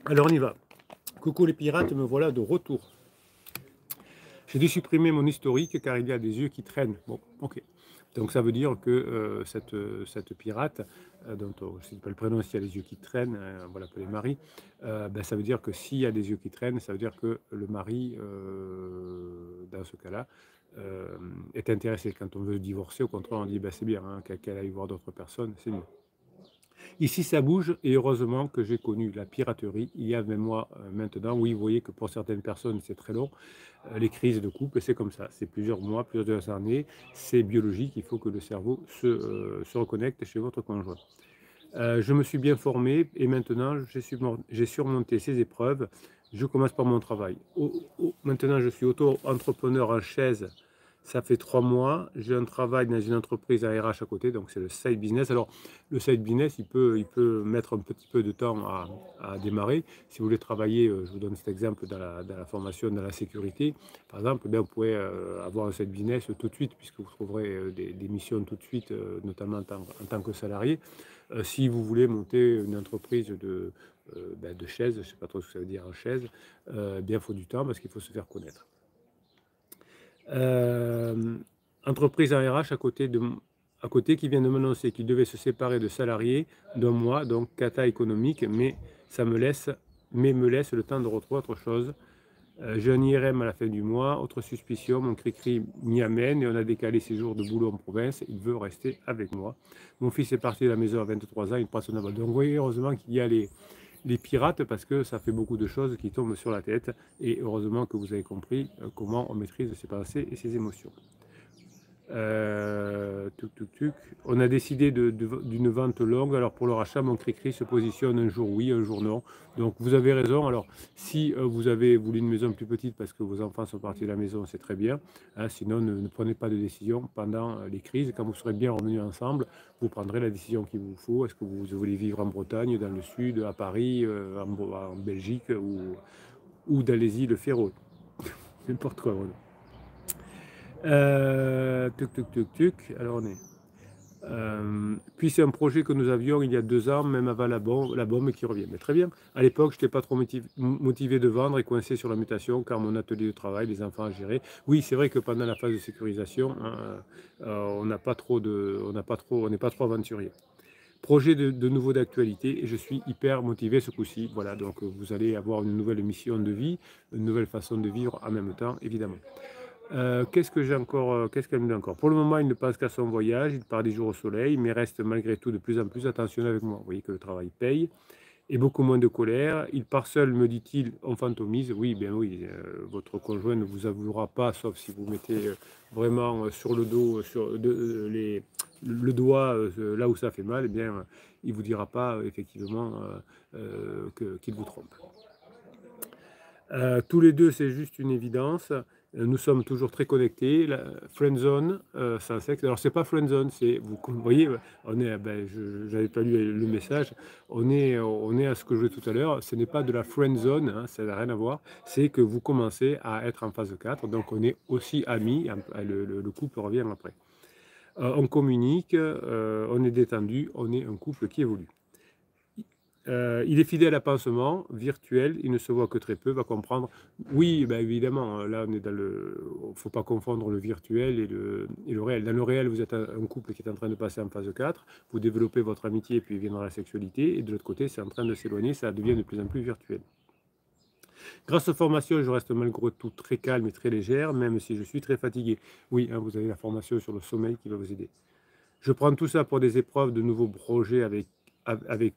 Alors on y va. Coucou les pirates, me voilà de retour. J'ai dû supprimer mon historique car il y a des yeux qui traînent. Bon, ok. Donc ça veut dire que cette pirate, dont je ne sais pas le prénom, s'il y a des yeux qui traînent, on va l'appeler Marie, ben, ça veut dire que s'il y a des yeux qui traînent, ça veut dire que le mari, dans ce cas-là, est intéressé. Quand on veut divorcer, au contraire, on dit ben, c'est bien, hein, qu'elle aille voir d'autres personnes, c'est mieux. Ici, ça bouge et heureusement que j'ai connu la piraterie il y a 20 mois maintenant. Oui, vous voyez que pour certaines personnes, c'est très long. Les crises de couple, c'est comme ça. C'est plusieurs mois, plusieurs années. C'est biologique. Il faut que le cerveau se reconnecte chez votre conjoint. Je me suis bien formé et maintenant, j'ai surmonté ces épreuves. Je commence par mon travail. Maintenant, je suis auto-entrepreneur en chaise. Ça fait 3 mois. J'ai un travail dans une entreprise à RH à côté, donc c'est le side business. Alors, le side business, il peut mettre un petit peu de temps à démarrer. Si vous voulez travailler, je vous donne cet exemple dans la formation, dans la sécurité, par exemple, vous pouvez avoir un side business tout de suite, puisque vous trouverez des missions tout de suite, notamment en tant que salarié. Si vous voulez monter une entreprise de chaises, je ne sais pas trop ce que ça veut dire en chaise, il faut du temps parce qu'il faut se faire connaître. Euh, Entreprise en RH à côté qui vient de m'annoncer qu'il devait se séparer de salariés d'un mois, donc cata économique, mais me laisse le temps de retrouver autre chose. J'ai un IRM à la fin du mois, autre suspicion, mon cri-cri m'y amène et on a décalé ses jours de boulot en province. Il veut rester avec moi. Mon fils est parti de la maison à 23 ans, il prend son aval. Donc vous voyez, heureusement qu'il y a les pirates parce que ça fait beaucoup de choses qui tombent sur la tête. Et heureusement que vous avez compris comment on maîtrise ses pensées et ses émotions. Tuc, tuc, tuc. On a décidé d'une vente longue. Alors pour le rachat, mon cri-cri se positionne un jour oui, un jour non. Donc vous avez raison. Alors si vous avez voulu une maison plus petite parce que vos enfants sont partis de la maison, c'est très bien. Hein, sinon, ne prenez pas de décision pendant les crises. Quand vous serez bien revenus ensemble, vous prendrez la décision qu'il vous faut. Est-ce que vous voulez vivre en Bretagne, dans le sud, à Paris, en Belgique ou dans les îles Féroé? N'importe quoi. Voilà. Tuc, tuc, tuc, tuc. Alors on est. Puis c'est un projet que nous avions il y a 2 ans, même avant la bombe qui revient. Mais très bien. À l'époque, je n'étais pas trop motivé de vendre et coincé sur la mutation car mon atelier de travail, les enfants à gérer. Oui, c'est vrai que pendant la phase de sécurisation, hein, on n'a pas trop on n'est pas trop aventurier. Projet de nouveau d'actualité et je suis hyper motivé ce coup-ci. Voilà, donc vous allez avoir une nouvelle mission de vie, une nouvelle façon de vivre en même temps, évidemment. Qu'est-ce que j'ai encore, qu'est-ce qu'elle me dit encore? Pour le moment, il ne pense qu'à son voyage, il part des jours au soleil, mais reste malgré tout de plus en plus attentionné avec moi. Vous voyez que le travail paye et beaucoup moins de colère. Il part seul, me dit-il, on fantomise. Oui, bien oui, votre conjoint ne vous avouera pas, sauf si vous mettez vraiment sur le dos, le doigt là où ça fait mal, eh bien, il ne vous dira pas effectivement qu'il vous trompe. Tous les deux, c'est juste une évidence. Nous sommes toujours très connectés. La friendzone, sans sexe. Alors, c'est pas friendzone, c'est, vous voyez, on est, je n'avais pas lu le message, on est à ce que je disais tout à l'heure. Ce n'est pas de la friendzone, hein, ça n'a rien à voir. C'est que vous commencez à être en phase 4, donc on est aussi amis, le couple revient après. On communique, on est détendu, on est un couple qui évolue. Il est fidèle à pansement, virtuel, il ne se voit que très peu, va comprendre. Oui, ben évidemment, là on est dans le. Il ne faut pas confondre le virtuel et le réel. Dans le réel, vous êtes un couple qui est en train de passer en phase 4, vous développez votre amitié et puis viendra la sexualité, et de l'autre côté, c'est en train de s'éloigner, ça devient de plus en plus virtuel. Grâce aux formations, je reste malgré tout très calme et très légère, même si je suis très fatigué. Oui, hein, vous avez la formation sur le sommeil qui va vous aider. Je prends tout ça pour des épreuves, de nouveaux projets avec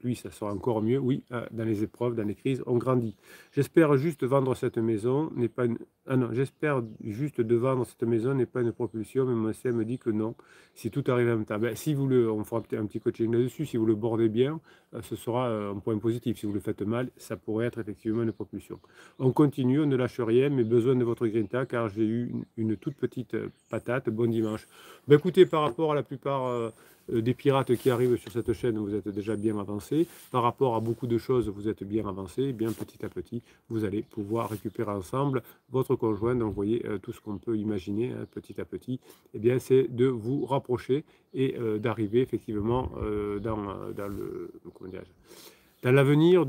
lui, ça sera encore mieux. Oui, dans les épreuves, dans les crises, on grandit. J'espère juste vendre cette maison n'est pas une... Ah non, j'espère juste de vendre cette maison n'est pas une propulsion, mais mon CM me dit que non, si tout arrive en même temps. Ben, si vous on fera un petit coaching là-dessus, si vous le bordez bien, ce sera un point positif. Si vous le faites mal, ça pourrait être effectivement une propulsion. On continue, on ne lâche rien, mais besoin de votre grinta, car j'ai eu une toute petite patate. Bon dimanche. Ben, écoutez, par rapport à la plupart des pirates qui arrivent sur cette chaîne, vous êtes déjà bien avancé. Par rapport à beaucoup de choses, vous êtes bien avancé. Bien petit à petit, vous allez pouvoir récupérer ensemble votre conjoint. Donc, vous voyez, tout ce qu'on peut imaginer petit à petit, eh bien, c'est de vous rapprocher et d'arriver effectivement dans l'avenir